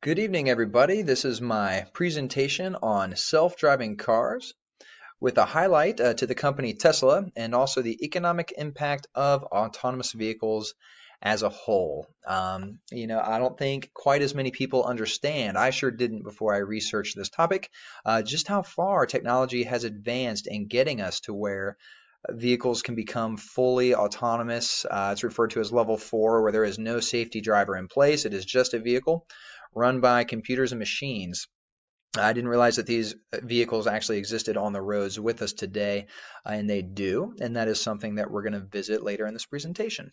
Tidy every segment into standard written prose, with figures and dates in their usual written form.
Good evening, everybody. This is my presentation on self-driving cars with a highlight to the company Tesla and also the economic impact of autonomous vehicles as a whole. I don't think quite as many people understand, I sure didn't before I researched this topic, just how far technology has advanced in getting us to where vehicles can become fully autonomous. It's referred to as level 4, where there is no safety driver in place. It is just a vehicle run by computers and machines. I didn't realize that these vehicles actually existed on the roads with us today, and they do, and that is something that we're going to visit later in this presentation.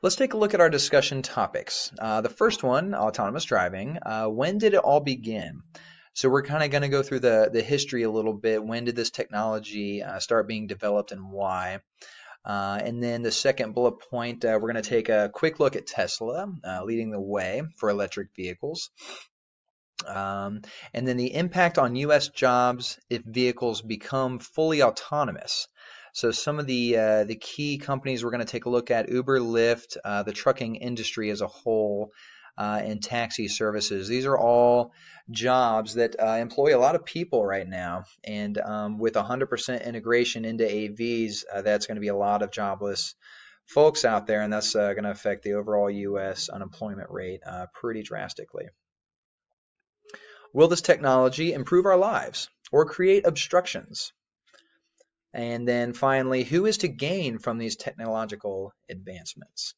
Let's take a look at our discussion topics. The first one, autonomous driving. When did it all begin? So we're kind of going to go through the history a little bit. When did this technology start being developed and why? And then the second bullet point, we're going to take a quick look at Tesla leading the way for electric vehicles. And then the impact on U.S. jobs if vehicles become fully autonomous. So some of the key companies we're going to take a look at: Uber, Lyft, the trucking industry as a whole, and taxi services. These are all jobs that employ a lot of people right now. And with 100% integration into AVs, that's going to be a lot of jobless folks out there, and that's going to affect the overall U.S. unemployment rate pretty drastically. Will this technology improve our lives or create obstructions? And then finally, who is to gain from these technological advancements?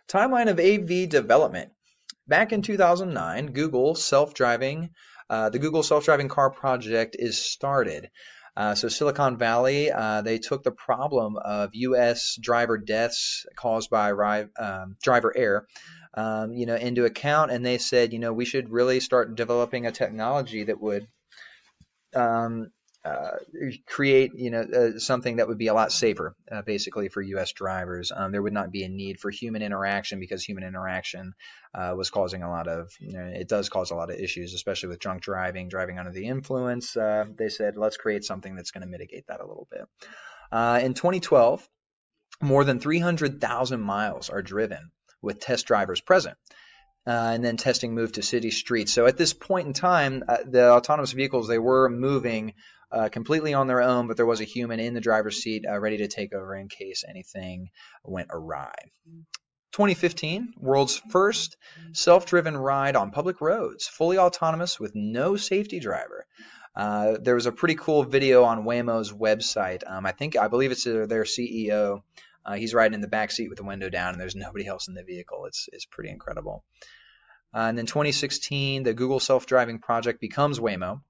Timeline of AV development. Back in 2009, the Google self-driving car project is started. So Silicon Valley, they took the problem of U.S. driver deaths caused by driver error, into account, and they said, we should really start developing a technology that would um, uh, create, something that would be a lot safer, basically for U.S. drivers. There would not be a need for human interaction because human interaction was causing a lot of, it does cause a lot of issues, especially with drunk driving, driving under the influence. They said, let's create something that's going to mitigate that a little bit. In 2012, more than 300,000 miles are driven with test drivers present. And then testing moved to city streets. So at this point in time, the autonomous vehicles, they were moving completely on their own, but there was a human in the driver's seat ready to take over in case anything went awry. 2015, world's first self-driven ride on public roads, fully autonomous with no safety driver. There was a pretty cool video on Waymo's website. I believe it's their CEO. He's riding in the back seat with the window down, and there's nobody else in the vehicle. It's pretty incredible. And then 2016, the Google self-driving project becomes Waymo.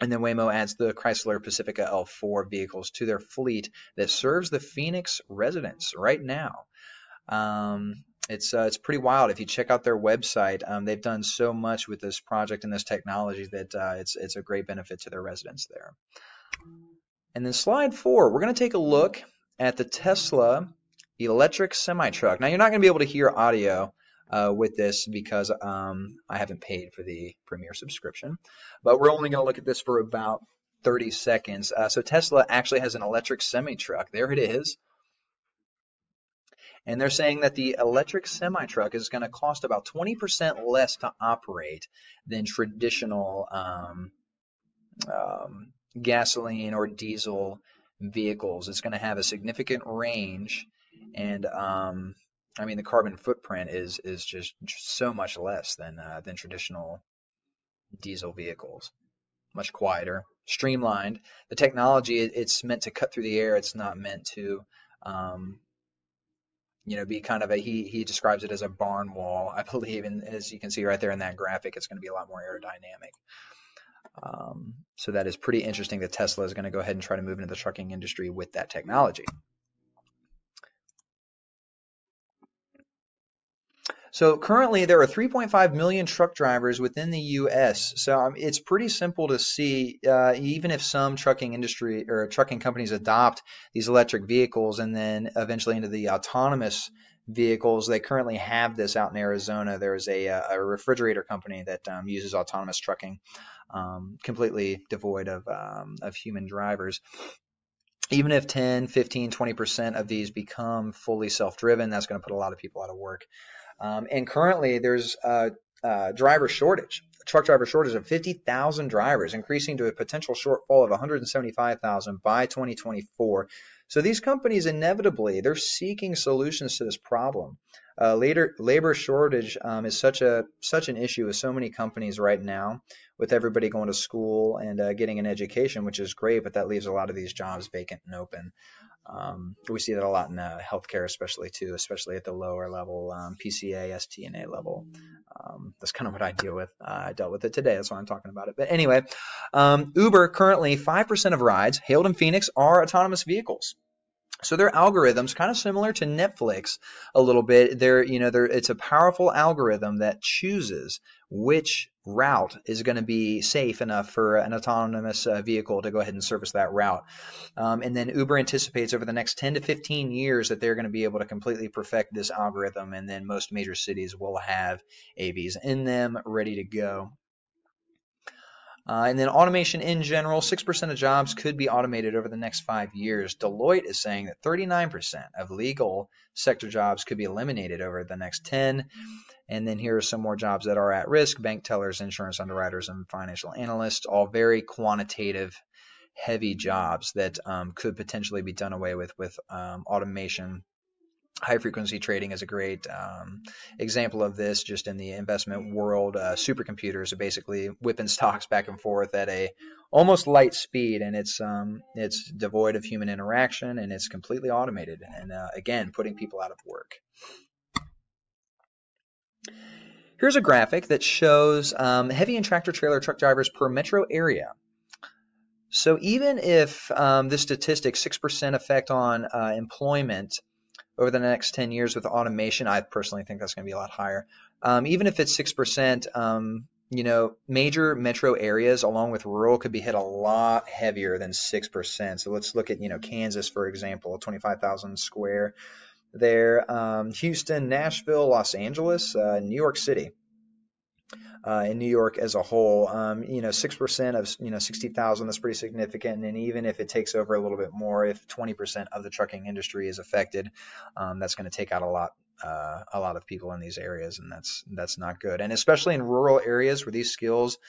And then Waymo adds the Chrysler Pacifica L4 vehicles to their fleet that serves the Phoenix residents right now. It's pretty wild. If you check out their website, they've done so much with this project and this technology that it's a great benefit to their residents there. And then slide 4, we're going to take a look at the Tesla electric semi-truck. Now, you're not going to be able to hear audio with this because I haven't paid for the Premiere subscription, but we're only going to look at this for about 30 seconds. So Tesla actually has an electric semi-truck. There it is. And they're saying that the electric semi-truck is going to cost about 20% less to operate than traditional gasoline or diesel vehicles. It's going to have a significant range, and the carbon footprint is just so much less than traditional diesel vehicles. Much quieter, streamlined. The technology, it's meant to cut through the air. It's not meant to be kind of he describes it as a barn wall, I believe, and as you can see right there in that graphic, it's going to be a lot more aerodynamic. So that is pretty interesting that Tesla is going to go ahead and try to move into the trucking industry with that technology. So currently there are 3.5 million truck drivers within the U.S. So it's pretty simple to see, even if some trucking industry or trucking companies adopt these electric vehicles and then eventually into the autonomous vehicles, they currently have this out in Arizona. There's a refrigerator company that uses autonomous trucking, completely devoid of human drivers. Even if 10, 15, 20% of these become fully self-driven, that's going to put a lot of people out of work. And currently, there's a driver shortage, a truck driver shortage of 50,000 drivers, increasing to a potential shortfall of 175,000 by 2024. So these companies inevitably they're seeking solutions to this problem. Labor shortage is such an issue with so many companies right now, with everybody going to school and getting an education, which is great, but that leaves a lot of these jobs vacant and open. We see that a lot in healthcare, especially too, especially at the lower level, PCA, STNA level. That's kind of what I deal with. I dealt with it today. That's why I'm talking about it. But anyway, Uber currently 5% of rides hailed in Phoenix are autonomous vehicles. So their algorithms kind of similar to Netflix a little bit. It's a powerful algorithm that chooses which route is going to be safe enough for an autonomous vehicle to go ahead and service that route. And then Uber anticipates over the next 10 to 15 years that they're going to be able to completely perfect this algorithm, and then most major cities will have AVs in them ready to go. And then automation in general, 6% of jobs could be automated over the next 5 years. Deloitte is saying that 39% of legal sector jobs could be eliminated over the next 10. And then here are some more jobs that are at risk: bank tellers, insurance underwriters, and financial analysts, all very quantitative, heavy jobs that could potentially be done away with automation. High frequency trading is a great example of this. Just in the investment world, supercomputers are basically whipping stocks back and forth at a almost light speed, and it's devoid of human interaction, and it's completely automated, and again, putting people out of work. Here's a graphic that shows heavy and tractor trailer truck drivers per metro area. So even if this statistic, 6% effect on employment over the next 10 years with automation, I personally think that's going to be a lot higher. Even if it's 6%, major metro areas along with rural could be hit a lot heavier than 6%. So let's look at, Kansas, for example, 25,000 square there. Houston, Nashville, Los Angeles, New York City. In New York as a whole, 6% of 60,000, that's pretty significant. And even if it takes over a little bit more, if 20% of the trucking industry is affected, that's going to take out a lot of people in these areas, and that's not good. And especially in rural areas where these skills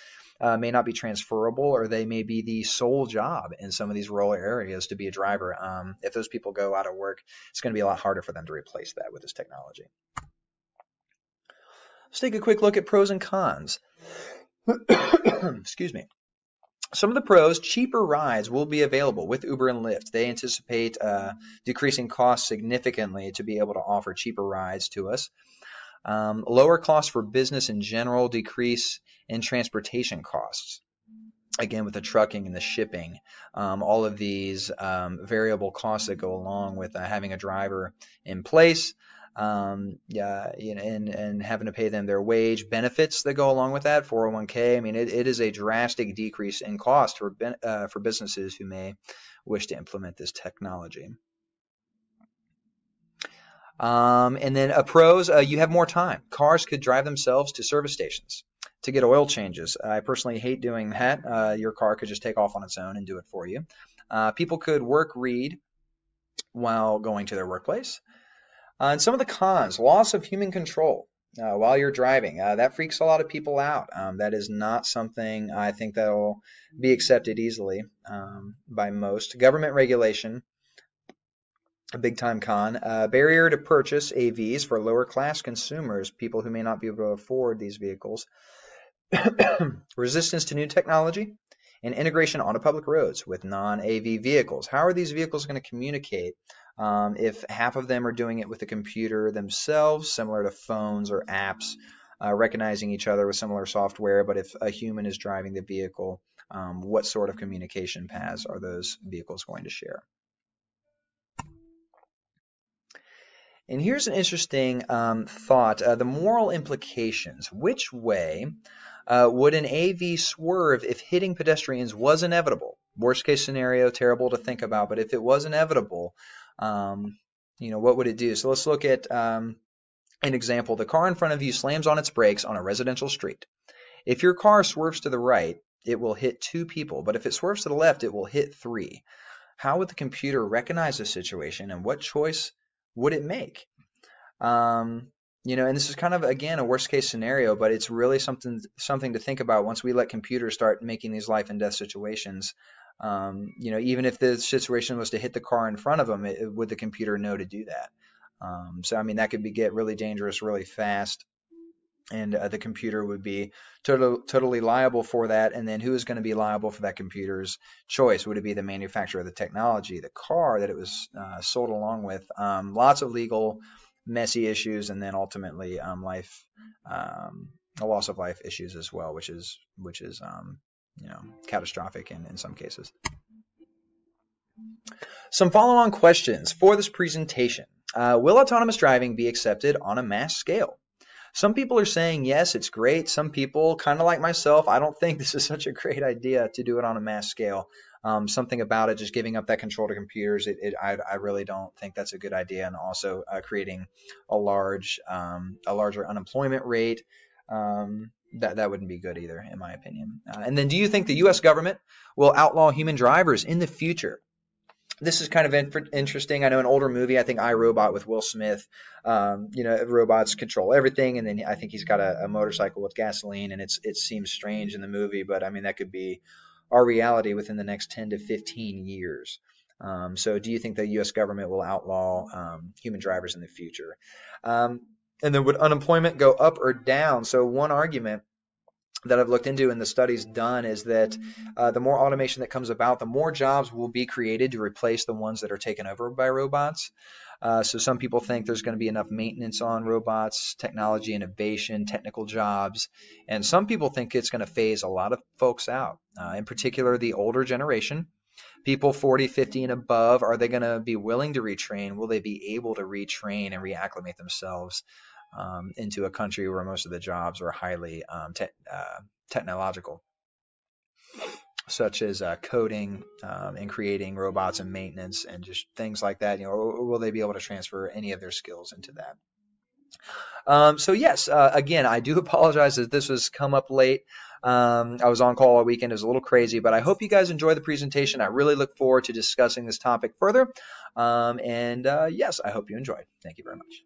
may not be transferable, or they may be the sole job in some of these rural areas to be a driver. If those people go out of work, it's going to be a lot harder for them to replace that with this technology. Let's take a quick look at pros and cons. Excuse me. Some of the pros: cheaper rides will be available with Uber and Lyft. They anticipate decreasing costs significantly to be able to offer cheaper rides to us. Lower costs for business in general, decrease in transportation costs. Again, with the trucking and the shipping, all of these variable costs that go along with having a driver in place. And having to pay them their wage, benefits that go along with that, 401k. I mean, it is a drastic decrease in cost for businesses who may wish to implement this technology. And then pros, you have more time. Cars could drive themselves to service stations to get oil changes. I personally hate doing that. Your car could just take off on its own and do it for you. People could read while going to their workplace. And some of the cons: loss of human control while you're driving. That freaks a lot of people out. That is not something I think that will be accepted easily by most. Government regulation, a big time con. Barrier to purchase AVs for lower class consumers, people who may not be able to afford these vehicles. Resistance to new technology, and integration onto public roads with non-AV vehicles. How are these vehicles going to communicate if half of them are doing it with a computer themselves, similar to phones or apps, recognizing each other with similar software, but if a human is driving the vehicle, what sort of communication paths are those vehicles going to share? And here's an interesting thought: the moral implications. Which way would an AV swerve if hitting pedestrians was inevitable? Worst case scenario, terrible to think about, but if it was inevitable, what would it do? So let's look at an example. The car in front of you slams on its brakes on a residential street. If your car swerves to the right, it will hit 2 people, but if it swerves to the left, it will hit 3. how would the computer recognize the situation and what choice would it make? Um, and this is kind of, again, a worst case scenario, but it's really something to think about once we let computers start making these life and death situations. Even if the situation was to hit the car in front of them, would the computer know to do that? So, I mean, that could get really dangerous really fast, and the computer would be totally liable for that. And then who is going to be liable for that computer's choice? Would it be the manufacturer of the technology, the car that it was sold along with? Lots of legal, messy issues, and then ultimately a loss of life issues as well, which is catastrophic in some cases. Some follow-on questions for this presentation. Will autonomous driving be accepted on a mass scale? Some people are saying yes, it's great. Some people, kind of like myself, I don't think this is such a great idea to do it on a mass scale. Something about it, just giving up that control to computers, I really don't think that's a good idea. And also creating a larger unemployment rate, that wouldn't be good either, in my opinion. And then, do you think the U.S. government will outlaw human drivers in the future? This is kind of interesting. I know an older movie, I think I, Robot with Will Smith, robots control everything, and then I think he's got a motorcycle with gasoline, and it seems strange in the movie, but I mean, that could be our reality within the next 10 to 15 years. So do you think the U.S. government will outlaw human drivers in the future? And then would unemployment go up or down? So one argument that I've looked into and the studies done is that the more automation that comes about, the more jobs will be created to replace the ones that are taken over by robots. So some people think there's going to be enough maintenance on robots, technology innovation, technical jobs, and some people think it's going to phase a lot of folks out, in particular the older generation. People 40, 50 and above, are they going to be willing to retrain? Will they be able to retrain and reacclimate themselves into a country where most of the jobs are highly technological, such as coding and creating robots and maintenance and just things like that? Or will they be able to transfer any of their skills into that? So yes, again, I do apologize that this has come up late. I was on call all weekend. It was a little crazy, but I hope you guys enjoy the presentation. I really look forward to discussing this topic further. Yes, I hope you enjoyed. Thank you very much.